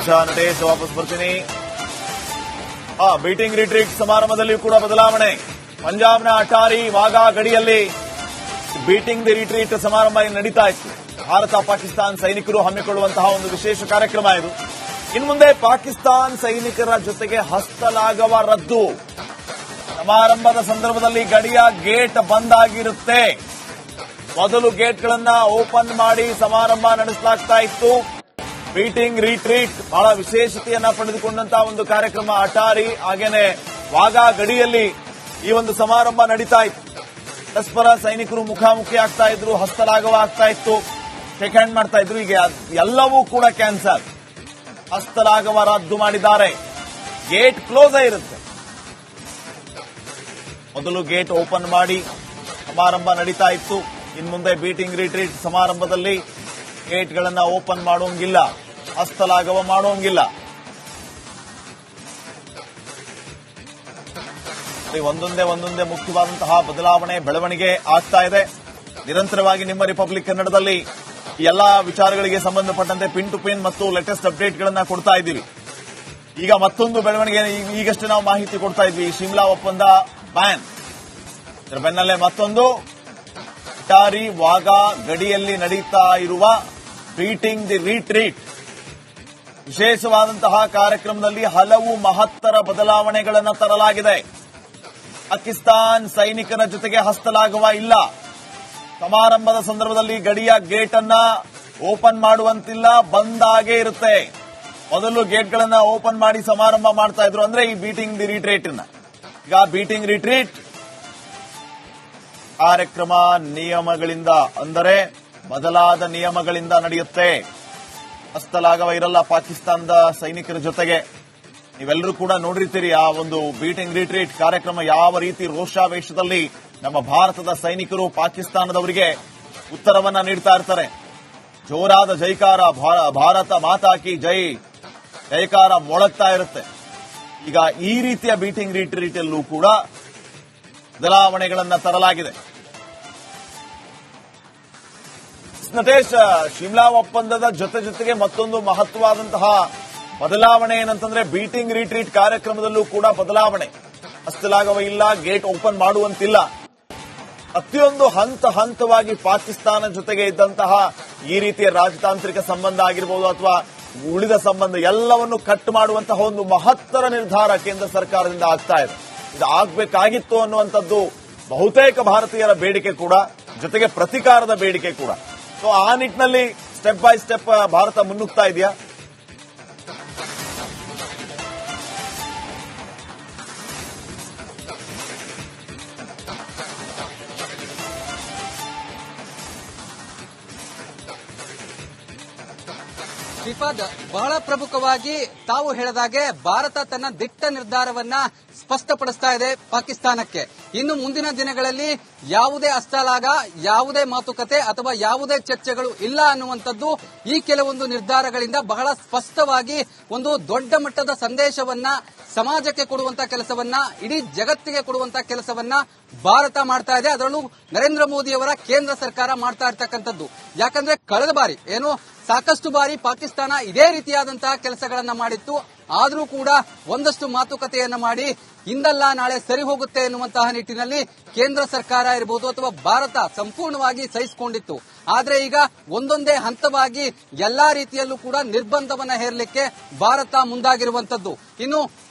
ನಿಮಿಷ ನಟೇಶ್ ವಾಪಸ್ ಬರ್ತೀನಿ. ಬೀಟಿಂಗ್ ರಿಟ್ರೀಟ್ ಸಮಾರಂಭದಲ್ಲಿಯೂ ಕೂಡ ಬದಲಾವಣೆ. ಪಂಜಾಬ್ನ ಅಟಾರಿ ವಾಘಾ ಗಡಿಯಲ್ಲಿ ಬೀಟಿಂಗ್ ದಿ ರಿಟ್ರೀಟ್ ಸಮಾರಂಭ ನಡೀತಾ ಇತ್ತು. ಭಾರತ ಪಾಕಿಸ್ತಾನ ಸೈನಿಕರು ಹಮ್ಮಿಕೊಳ್ಳುವಂತಹ ಒಂದು ವಿಶೇಷ ಕಾರ್ಯಕ್ರಮ ಇದು. ಇನ್ನು ಮುಂದೆ ಪಾಕಿಸ್ತಾನ ಸೈನಿಕರ ಜೊತೆಗೆ ಹಸ್ತಲಾಘವ ರದ್ದು. ಸಮಾರಂಭದ ಸಂದರ್ಭದಲ್ಲಿ ಗಡಿಯ ಗೇಟ್ ಬಂದ್ ಆಗಿರುತ್ತೆ. ಮೊದಲು ಗೇಟ್ಗಳನ್ನ ಓಪನ್ ಮಾಡಿ ಸಮಾರಂಭ ನಡೆಸಲಾಗ್ತಾ ಇತ್ತು. ಬೀಟಿಂಗ್ ರಿಟ್ರೀಟ್ ಬಹಳ ವಿಶೇಷತೆಯನ್ನ ಪಡೆದುಕೊಂಡಂತಹ ಒಂದು ಕಾರ್ಯಕ್ರಮ. ಅಟಾರಿ ಹಾಗೇನೆ ವಾಘಾ ಗಡಿಯಲ್ಲಿ ಈ ಒಂದು ಸಮಾರಂಭ ನಡೀತಾ ಇತ್ತು. ಪರಸ್ಪರ ಸೈನಿಕರು ಮುಖಾಮುಖಿ ಆಗ್ತಾ ಇದ್ರು, ಹಸ್ತಲಾಘವ ಆಗ್ತಾ ಇತ್ತು, ಶೇಕ್ ಹ್ಯಾಂಡ್ ಮಾಡ್ತಾ ಇದ್ರು. ಈಗ ಎಲ್ಲವೂ ಕೂಡ ಕ್ಯಾನ್ಸಲ್. ಹಸ್ತಲಾಘವ ರದ್ದು ಮಾಡಿದ್ದಾರೆ. ಗೇಟ್ ಕ್ಲೋಸ್ ಆಗಿರುತ್ತೆ. ಮೊದಲು ಗೇಟ್ ಓಪನ್ ಮಾಡಿ ಸಮಾರಂಭ ನಡೀತಾ ಇತ್ತು. ಇನ್ನು ಮುಂದೆ ಬೀಟಿಂಗ್ ರಿಟ್ರೀಟ್ ಸಮಾರಂಭದಲ್ಲಿ ಗೇಟ್ಗಳನ್ನ ಓಪನ್ ಮಾಡೋಂಗಿಲ್ಲ, ಹಸ್ತಲಾಘವ ಮಾಡೋಂಗಿಲ್ಲ. ಒಂದೊಂದೇ ಮುಖ್ಯವಾದಂತಹ ಬದಲಾವಣೆ, ಬೆಳವಣಿಗೆ ಆಗ್ತಾ ಇದೆ. ನಿರಂತರವಾಗಿ ನಿಮ್ಮ ರಿಪಬ್ಲಿಕ್ ಕನ್ನಡದಲ್ಲಿ ಎಲ್ಲಾ ವಿಚಾರಗಳಿಗೆ ಸಂಬಂಧಪಟ್ಟಂತೆ ಪಿನ್ ಟು ಪಿನ್ ಮತ್ತು ಲೇಟೆಸ್ಟ್ ಅಪ್ಡೇಟ್ಗಳನ್ನ ಕೊಡ್ತಾ ಇದ್ದೀವಿ. ಈಗ ಮತ್ತೊಂದು ಬೆಳವಣಿಗೆ, ಈಗಷ್ಟೇ ನಾವು ಮಾಹಿತಿ ಕೊಡ್ತಾ ಇದ್ವಿ. ಶಿಮ್ಲಾ ಒಪ್ಪಂದ ಬ್ಯಾನ್, ಇದರ ಬೆನ್ನಲ್ಲೇ ಮತ್ತೊಂದು ಅಟಾರಿ ವಾಘಾ ಗಡಿಯಲ್ಲಿ ನಡೀತಾ ಇರುವ ಬೀಟಿಂಗ್ ದಿ ರಿಟ್ರೀಟ್ ವಿಶೇಷವಾದಂತಹ ಕಾರ್ಯಕ್ರಮದಲ್ಲಿ ಹಲವು ಮಹತ್ತರ ಬದಲಾವಣೆಗಳನ್ನು ತರಲಾಗಿದೆ. ಪಾಕಿಸ್ತಾನ್ ಸೈನಿಕರ ಜೊತೆಗೆ ಹಸ್ತಲಾಘವ ಇಲ್ಲ. ಸಮಾರಂಭದ ಸಂದರ್ಭದಲ್ಲಿ ಗಡಿಯ ಗೇಟ್ ಅನ್ನ ಓಪನ್ ಮಾಡುವಂತಿಲ್ಲ, ಬಂದ್ ಆಗೇ ಇರುತ್ತೆ. ಮೊದಲು ಗೇಟ್ಗಳನ್ನ ಓಪನ್ ಮಾಡಿ ಸಮಾರಂಭ ಮಾಡ್ತಾ ಇದ್ರು, ಅಂದ್ರೆ ಈ ಬೀಟಿಂಗ್ ದಿ ರಿಟ್ರೀಟ್. ಈಗ ಬೀಟಿಂಗ್ ರಿಟ್ರೀಟ್ ಕಾರ್ಯಕ್ರಮ ನಿಯಮಗಳಿಂದ, ಅಂದರೆ ಬದಲಾದ ನಿಯಮಗಳಿಂದ ನಡೆಯುತ್ತೆ. ಹಸ್ತಲಾಘವ ಇರಲ್ಲ ಪಾಕಿಸ್ತಾನದ ಸೈನಿಕರ ಜೊತೆಗೆ. ನೀವೆಲ್ಲರೂ ಕೂಡ ನೋಡಿರ್ತೀರಿ ಆ ಒಂದು ಬೀಟಿಂಗ್ ರಿಟ್ರೀಟ್ ಕಾರ್ಯಕ್ರಮ ಯಾವ ರೀತಿ ರೋಷಾವೇಶದಲ್ಲಿ ನಮ್ಮ ಭಾರತದ ಸೈನಿಕರು ಪಾಕಿಸ್ತಾನದವರಿಗೆ ಉತ್ತರವನ್ನ ನೀಡ್ತಾ ಇರ್ತಾರೆ. ಜೋರಾದ ಜೈಕಾರ, ಭಾರತ ಮಾತಾ ಕಿ ಜೈ ಜೈಕಾರ ಮೊಳಗ್ತಾ ಇರುತ್ತೆ. ಈಗ ಈ ರೀತಿಯ ಬೀಟಿಂಗ್ ರಿಟ್ರೀಟ್ ಅಲ್ಲೂ ಕೂಡ ಬದಲಾವಣೆಗಳನ್ನ ತರಲಾಗಿದೆ. ನಟೇಶ್, ಶಿಮ್ಲಾ ಒಪ್ಪಂದದ ಜೊತೆಗೆ ಮತ್ತೊಂದು ಮಹತ್ವವಾದಂತಹ ಬದಲಾವಣೆ ಏನಂತಂದ್ರೆ ಬೀಟಿಂಗ್ ರಿಟ್ರೀಟ್ ಕಾರ್ಯಕ್ರಮದಲ್ಲೂ ಕೂಡ ಬದಲಾವಣೆ. ಹಸ್ತಲಾಘವ ಇಲ್ಲ, ಗೇಟ್ ಓಪನ್ ಮಾಡುವಂತಿಲ್ಲ. ಪ್ರತಿಯೊಂದು ಹಂತವಾಗಿ ಪಾಕಿಸ್ತಾನ ಜೊತೆಗೆ ಇದ್ದಂತಹ ಈ ರೀತಿಯ ರಾಜತಾಂತ್ರಿಕ ಸಂಬಂಧ ಆಗಿರಬಹುದು ಅಥವಾ ಉಳಿದ ಸಂಬಂಧ ಎಲ್ಲವನ್ನು ಕಟ್ ಮಾಡುವಂತಹ ಒಂದು ಮಹತ್ತರ ನಿರ್ಧಾರ ಕೇಂದ್ರ ಸರ್ಕಾರದಿಂದ ಆಗ್ತಾ ಇದೆ. ಇದು ಆಗಬೇಕಾಗಿತ್ತು ಅನ್ನುವಂಥದ್ದು ಬಹುತೇಕ ಭಾರತೀಯರ ಬೇಡಿಕೆ ಕೂಡ, ಜೊತೆಗೆ ಪ್ರತಿಕಾರದ ಬೇಡಿಕೆ ಕೂಡ. ಸೊ ಆ ನಿಟ್ಟಿನಲ್ಲಿ ಸ್ಟೆಪ್ ಬೈ ಸ್ಟೆಪ್ ಭಾರತ ಮುನ್ನುಗ್ತಾ ಇದೆಯಾ? ಶ್ರೀಪಾದ್, ಬಹಳ ಪ್ರಮುಖವಾಗಿ ತಾವು ಹೇಳಿದಾಗೆ ಭಾರತ ತನ್ನ ದಿಟ್ಟ ನಿರ್ಧಾರವನ್ನ ಸ್ಪಷ್ಟಪಡಿಸ್ತಾ ಇದೆ ಪಾಕಿಸ್ತಾನಕ್ಕೆ. ಇನ್ನು ಮುಂದಿನ ದಿನಗಳಲ್ಲಿ ಯಾವುದೇ ಹಸ್ತಲಾಘ, ಯಾವುದೇ ಮಾತುಕತೆ ಅಥವಾ ಯಾವುದೇ ಚರ್ಚೆಗಳು ಇಲ್ಲ ಅನ್ನುವಂಥದ್ದು ಈ ಕೆಲವೊಂದು ನಿರ್ಧಾರಗಳಿಂದ ಬಹಳ ಸ್ಪಷ್ಟವಾಗಿ ಒಂದು ದೊಡ್ಡ ಮಟ್ಟದ ಸಂದೇಶವನ್ನ ಸಮಾಜಕ್ಕೆ ಕೊಡುವಂತಹ ಕೆಲಸವನ್ನ, ಇಡೀ ಜಗತ್ತಿಗೆ ಕೊಡುವಂತಹ ಕೆಲಸವನ್ನ ಭಾರತ ಮಾಡ್ತಾ ಇದೆ. ಅದರಲ್ಲೂ ನರೇಂದ್ರ ಮೋದಿಯವರ ಕೇಂದ್ರ ಸರ್ಕಾರ ಮಾಡ್ತಾ ಇರ್ತಕ್ಕಂಥದ್ದು. ಯಾಕಂದ್ರೆ ಕಳೆದ ಬಾರಿ ಸಾಕಷ್ಟು ಬಾರಿ ಪಾಕಿಸ್ತಾನ ಇದೇ ರೀತಿಯಾದಂತಹ ಕೆಲಸಗಳನ್ನ ಮಾಡಿತ್ತು. ಆದರೂ ಕೂಡ ಒಂದಷ್ಟು ಮಾತುಕತೆಯನ್ನ ಮಾಡಿ ಇಂದಲ್ಲ ನಾಳೆ ಸರಿ ಹೋಗುತ್ತೆ ಎನ್ನುವಂತಹ ನಿಟ್ಟಿನಲ್ಲಿ ಕೇಂದ್ರ ಸರ್ಕಾರ ಇರಬಹುದು ಅಥವಾ ಭಾರತ ಸಂಪೂರ್ಣವಾಗಿ ಸಹಿಸಿಕೊಂಡಿತ್ತು. ಆದ್ರೆ ಈಗ ಒಂದೊಂದೇ ಹಂತವಾಗಿ ಎಲ್ಲಾ ರೀತಿಯಲ್ಲೂ ಕೂಡ ನಿರ್ಬಂಧವನ್ನ ಹೇರಲಿಕ್ಕೆ ಭಾರತ ಮುಂದಾಗಿರುವಂತದ್ದು. ಇನ್ನು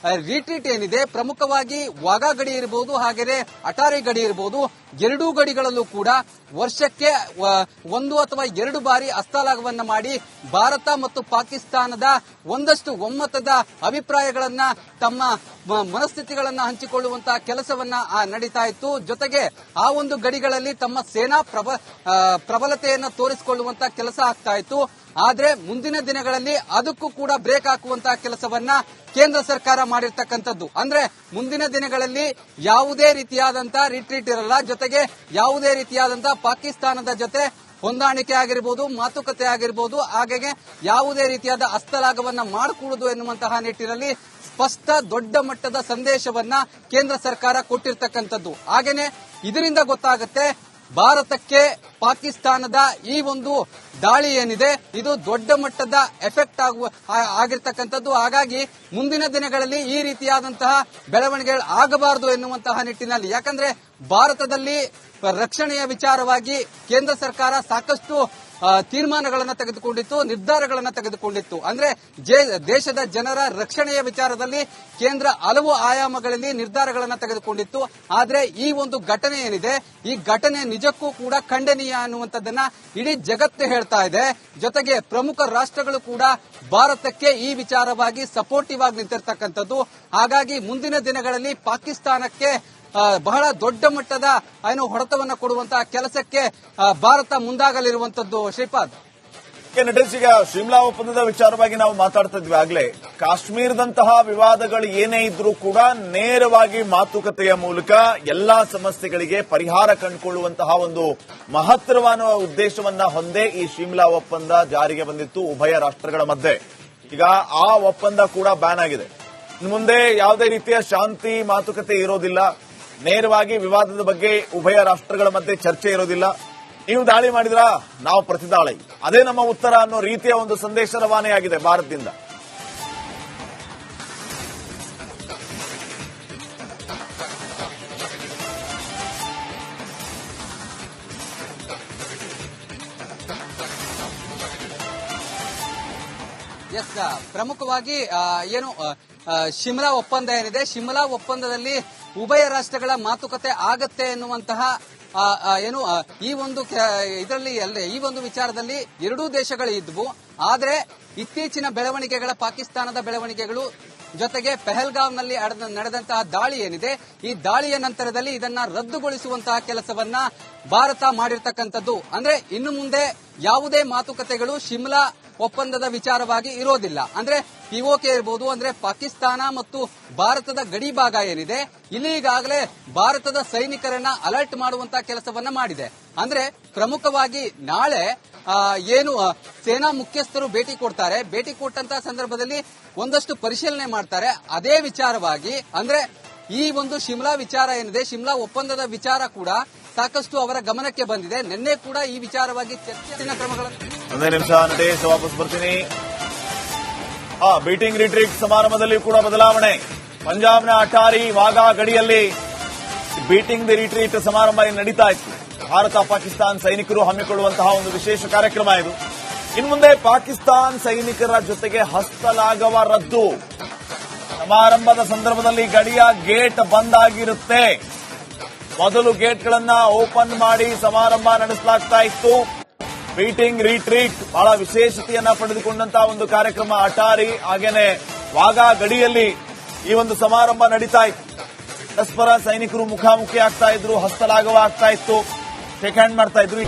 ರಿಟ್ರೀಟ್ ಏನಿದೆ, ಪ್ರಮುಖವಾಗಿ ವಾಘಾ ಗಡಿ ಇರಬಹುದು, ಹಾಗೆಯೇ ಅಟಾರಿ ಗಡಿ ಇರಬಹುದು, ಎರಡೂ ಗಡಿಗಳಲ್ಲೂ ಕೂಡ ವರ್ಷಕ್ಕೆ 1 ಅಥವಾ 2 ಬಾರಿ ಹಸ್ತಲಾಘವನ್ನ ಮಾಡಿ ಭಾರತ ಮತ್ತು ಪಾಕಿಸ್ತಾನದ ಒಂದಷ್ಟು ಒಮ್ಮತದ ಅಭಿಪ್ರಾಯಗಳನ್ನ, ತಮ್ಮ ಮನಸ್ಥಿತಿಗಳನ್ನ ಹಂಚಿಕೊಳ್ಳುವಂತಹ ಕೆಲಸವನ್ನ ನಡೀತಾ ಇತ್ತು. ಜೊತೆಗೆ ಆ ಒಂದು ಗಡಿಗಳಲ್ಲಿ ತಮ್ಮ ಸೇನಾ ಪ್ರಬಲತೆಯನ್ನ ತೋರಿಸಿಕೊಳ್ಳುವಂತಹ ಕೆಲಸ ಆಗ್ತಾ ಇತ್ತು. ಆದ್ರೆ ಮುಂದಿನ ದಿನಗಳಲ್ಲಿ ಅದಕ್ಕೂ ಕೂಡ ಬ್ರೇಕ್ ಹಾಕುವಂತಹ ಕೆಲಸವನ್ನ ಕೇಂದ್ರ ಸರ್ಕಾರ ಮಾಡಿರ್ತಕ್ಕಂಥದ್ದು. ಅಂದ್ರೆ ಮುಂದಿನ ದಿನಗಳಲ್ಲಿ ಯಾವುದೇ ರೀತಿಯಾದಂತಹ ರಿಟ್ರೀಟ್ ಇರಲ್ಲ, ಜೊತೆಗೆ ಯಾವುದೇ ರೀತಿಯಾದಂತಹ ಪಾಕಿಸ್ತಾನದ ಜೊತೆ ಹೊಂದಾಣಿಕೆ ಆಗಿರಬಹುದು, ಮಾತುಕತೆ ಆಗಿರಬಹುದು, ಹಾಗೆ ಯಾವುದೇ ರೀತಿಯಾದ ಹಸ್ತಲಾಘವನ್ನ ಮಾಡಿಕೊಳ್ಳುವುದು ಎನ್ನುವಂತಹ ನಿಟ್ಟಿನಲ್ಲಿ ಸ್ಪಷ್ಟ ದೊಡ್ಡ ಮಟ್ಟದ ಸಂದೇಶವನ್ನ ಕೇಂದ್ರ ಸರ್ಕಾರ ಕೊಟ್ಟಿರ್ತಕ್ಕಂಥದ್ದು. ಹಾಗೇನೆ ಇದರಿಂದ ಗೊತ್ತಾಗುತ್ತೆ ಭಾರತಕ್ಕೆ ಪಾಕಿಸ್ತಾನದ ಈ ಒಂದು ದಾಳಿ ಏನಿದೆ ಇದು ದೊಡ್ಡ ಮಟ್ಟದ ಎಫೆಕ್ಟ್ ಆಗಿರ್ತಕ್ಕಂಥದ್ದು. ಹಾಗಾಗಿ ಮುಂದಿನ ದಿನಗಳಲ್ಲಿ ಈ ರೀತಿಯಾದಂತಹ ಬೆಳವಣಿಗೆಗಳು ಆಗಬಾರದು ಎನ್ನುವಂತಹ ನಿಟ್ಟಿನಲ್ಲಿ, ಯಾಕಂದ್ರೆ ಭಾರತದಲ್ಲಿ ರಕ್ಷಣೆಯ ವಿಚಾರವಾಗಿ ಕೇಂದ್ರ ಸರ್ಕಾರ ಸಾಕಷ್ಟು ತೀರ್ಮಾನಗಳನ್ನು ತೆಗೆದುಕೊಂಡಿತ್ತು, ನಿರ್ಧಾರಗಳನ್ನು ತೆಗೆದುಕೊಂಡಿತ್ತು. ಅಂದ್ರೆ ದೇಶದ ಜನರ ರಕ್ಷಣೆಯ ವಿಚಾರದಲ್ಲಿ ಕೇಂದ್ರ ಹಲವು ಆಯಾಮಗಳಲ್ಲಿ ನಿರ್ಧಾರಗಳನ್ನು ತೆಗೆದುಕೊಂಡಿತ್ತು. ಆದ್ರೆ ಈ ಒಂದು ಘಟನೆ ಏನಿದೆ, ಈ ಘಟನೆ ನಿಜಕ್ಕೂ ಕೂಡ ಖಂಡನೀಯ ಅನ್ನುವಂಥದ್ದನ್ನ ಇಡೀ ಜಗತ್ತು ಹೇಳ್ತಾ ಇದೆ. ಜೊತೆಗೆ ಪ್ರಮುಖ ರಾಷ್ಟ್ರಗಳು ಕೂಡ ಭಾರತಕ್ಕೆ ಈ ವಿಚಾರವಾಗಿ ಸಪೋರ್ಟಿವ್ ಆಗಿ ನಿಂತಿರ್ತಕ್ಕಂಥದ್ದು. ಹಾಗಾಗಿ ಮುಂದಿನ ದಿನಗಳಲ್ಲಿ ಪಾಕಿಸ್ತಾನಕ್ಕೆ ಬಹಳ ದೊಡ್ಡ ಮಟ್ಟದ ಹೊಡೆತವನ್ನು ಕೊಡುವಂತಹ ಕೆಲಸಕ್ಕೆ ಭಾರತ ಮುಂದಾಗಲಿರುವಂತದ್ದು. ಶ್ರೀಪಾದ್, ನಟೇಶ್, ಈಗ ಶಿಮ್ಲಾ ಒಪ್ಪಂದದ ವಿಚಾರವಾಗಿ ನಾವು ಮಾತಾಡ್ತಾ ಇದ್ವಿ ಆಗ್ಲೇ. ಕಾಶ್ಮೀರದಂತಹ ವಿವಾದಗಳು ಏನೇ ಇದ್ರೂ ಕೂಡ ನೇರವಾಗಿ ಮಾತುಕತೆಯ ಮೂಲಕ ಎಲ್ಲಾ ಸಮಸ್ಯೆಗಳಿಗೆ ಪರಿಹಾರ ಕಂಡುಕೊಳ್ಳುವಂತಹ ಒಂದು ಮಹತ್ತರವಾದ ಉದ್ದೇಶವನ್ನ ಹೊಂದೇ ಈ ಶಿಮ್ಲಾ ಒಪ್ಪಂದ ಜಾರಿಗೆ ಬಂದಿತ್ತು ಉಭಯ ರಾಷ್ಟ್ರಗಳ ಮಧ್ಯೆ. ಈಗ ಆ ಒಪ್ಪಂದ ಕೂಡ ಬ್ಯಾನ್ ಆಗಿದೆ. ಇನ್ನು ಮುಂದೆ ಯಾವುದೇ ರೀತಿಯ ಶಾಂತಿ ಮಾತುಕತೆ ಇರೋದಿಲ್ಲ. ನೇರವಾಗಿ ವಿವಾದದ ಬಗ್ಗೆ ಉಭಯ ರಾಷ್ಟ್ರಗಳ ಮಧ್ಯೆ ಚರ್ಚೆ ಇರೋದಿಲ್ಲ. ನೀವು ದಾಳಿ ಮಾಡಿದ್ರಾ, ನಾವು ಪ್ರತಿದಾಳಿ, ಅದೇ ನಮ್ಮ ಉತ್ತರ ಅನ್ನೋ ರೀತಿಯ ಒಂದು ಸಂದೇಶ ರವಾನೆಯಾಗಿದೆ ಭಾರತದಿಂದ. ಎಸ್, ಪ್ರಮುಖವಾಗಿ ಶಿಮ್ಲಾ ಒಪ್ಪಂದ ಏನಿದೆ, ಶಿಮ್ಲಾ ಒಪ್ಪಂದದಲ್ಲಿ ಉಭಯ ರಾಷ್ಟ್ರಗಳ ಮಾತುಕತೆ ಆಗತ್ತೆ ಎನ್ನುವಂತಹ ಈ ಒಂದು ವಿಚಾರದಲ್ಲಿ ಎರಡೂ ದೇಶಗಳು ಇದ್ವು. ಆದ್ರೆ ಇತ್ತೀಚಿನ ಬೆಳವಣಿಗೆಗಳ, ಪಾಕಿಸ್ತಾನದ ಬೆಳವಣಿಗೆಗಳು ಜೊತೆಗೆ ಪೆಹಲ್ಗಾಂವ್ನಲ್ಲಿ ನಡೆದಂತಹ ದಾಳಿ ಏನಿದೆ, ಈ ದಾಳಿಯ ನಂತರದಲ್ಲಿ ಇದನ್ನ ರದ್ದುಗೊಳಿಸುವಂತಹ ಕೆಲಸವನ್ನ ಭಾರತ ಮಾಡಿರ್ತಕ್ಕಂಥದ್ದು. ಅಂದ್ರೆ ಇನ್ನು ಮುಂದೆ ಯಾವುದೇ ಮಾತುಕತೆಗಳು ಶಿಮ್ಲಾ ಒಪ್ಪಂದದ ವಿಚಾರವಾಗಿ ಇರೋದಿಲ್ಲ. ಅಂದ್ರೆ ಪಿಒಕೆ ಇರಬಹುದು, ಅಂದ್ರೆ ಪಾಕಿಸ್ತಾನ ಮತ್ತು ಭಾರತದ ಗಡಿ ಭಾಗ ಏನಿದೆ, ಇಲ್ಲಿ ಈಗಾಗಲೇ ಭಾರತದ ಸೈನಿಕರನ್ನ ಅಲರ್ಟ್ ಮಾಡುವಂತಹ ಕೆಲಸವನ್ನ ಮಾಡಿದೆ. ಅಂದ್ರೆ ಪ್ರಮುಖವಾಗಿ ನಾಳೆ ಸೇನಾ ಮುಖ್ಯಸ್ಥರು ಭೇಟಿ ಕೊಡ್ತಾರೆ. ಭೇಟಿ ಕೊಟ್ಟಂತಹ ಸಂದರ್ಭದಲ್ಲಿ ಒಂದಷ್ಟು ಪರಿಶೀಲನೆ ಮಾಡ್ತಾರೆ. ಅದೇ ವಿಚಾರವಾಗಿ ಅಂದ್ರೆ ಈ ಒಂದು ಶಿಮ್ಲಾ ವಿಚಾರ ಏನಿದೆ, ಶಿಮ್ಲಾ ಒಪ್ಪಂದದ ವಿಚಾರ ಕೂಡ ಸಾಕಷ್ಟು ಅವರ ಗಮನಕ್ಕೆ ಬಂದಿದೆ. ನಿನ್ನೆ ಕೂಡ ಈ ವಿಚಾರವಾಗಿ ಚರ್ಚೆಯ ಕ್ರಮಗಳನ್ನು ಒಂದೇ ನಿಮಿಷ ನಟೇಶ್, ವಾಪಸ್ ಬರ್ತೀನಿ. ಬೀಟಿಂಗ್ ರಿಟ್ರೀಟ್ ಸಮಾರಂಭದಲ್ಲಿ ಕೂಡ ಬದಲಾವಣೆ. ಪಂಜಾಬ್ನ ಅಟಾರಿ ವಾಘಾ ಗಡಿಯಲ್ಲಿ ಬೀಟಿಂಗ್ ದಿ ರಿಟ್ರೀಟ್ ಸಮಾರಂಭ ನಡೀತಾ ಇತ್ತು. ಭಾರತ ಪಾಕಿಸ್ತಾನ ಸೈನಿಕರು ಹಮ್ಮಿಕೊಳ್ಳುವಂತಹ ಒಂದು ವಿಶೇಷ ಕಾರ್ಯಕ್ರಮ ಇದು. ಇನ್ನು ಮುಂದೆ ಪಾಕಿಸ್ತಾನ ಸೈನಿಕರ ಜೊತೆಗೆ ಹಸ್ತಲಾಘವ ರದ್ದು. ಸಮಾರಂಭದ ಸಂದರ್ಭದಲ್ಲಿ ಗಡಿಯ ಗೇಟ್ ಬಂದ್ ಆಗಿರುತ್ತೆ. ಮೊದಲು ಗೇಟ್ಗಳನ್ನ ಓಪನ್ ಮಾಡಿ ಸಮಾರಂಭ ನಡೆಸಲಾಗ್ತಾ ಇತ್ತು. ಬೀಟಿಂಗ್ ರಿಟ್ರೀಟ್ ಬಹಳ ವಿಶೇಷತೆಯನ್ನ ಪಡೆದುಕೊಂಡಂತಹ ಒಂದು ಕಾರ್ಯಕ್ರಮ. ಅಟಾರಿ ಹಾಗೇನೆ ವಾಘಾ ಗಡಿಯಲ್ಲಿ ಈ ಒಂದು ಸಮಾರಂಭ ನಡೀತಾ ಇತ್ತು. ಪರಸ್ಪರ ಸೈನಿಕರು ಮುಖಾಮುಖಿ ಆಗ್ತಾ ಇದ್ರು, ಹಸ್ತಲಾಘವ ಆಗ್ತಾ ಇತ್ತು, ಶೇಕ್ ಹ್ಯಾಂಡ್ ಮಾಡ್ತಾ ಇದ್ರು.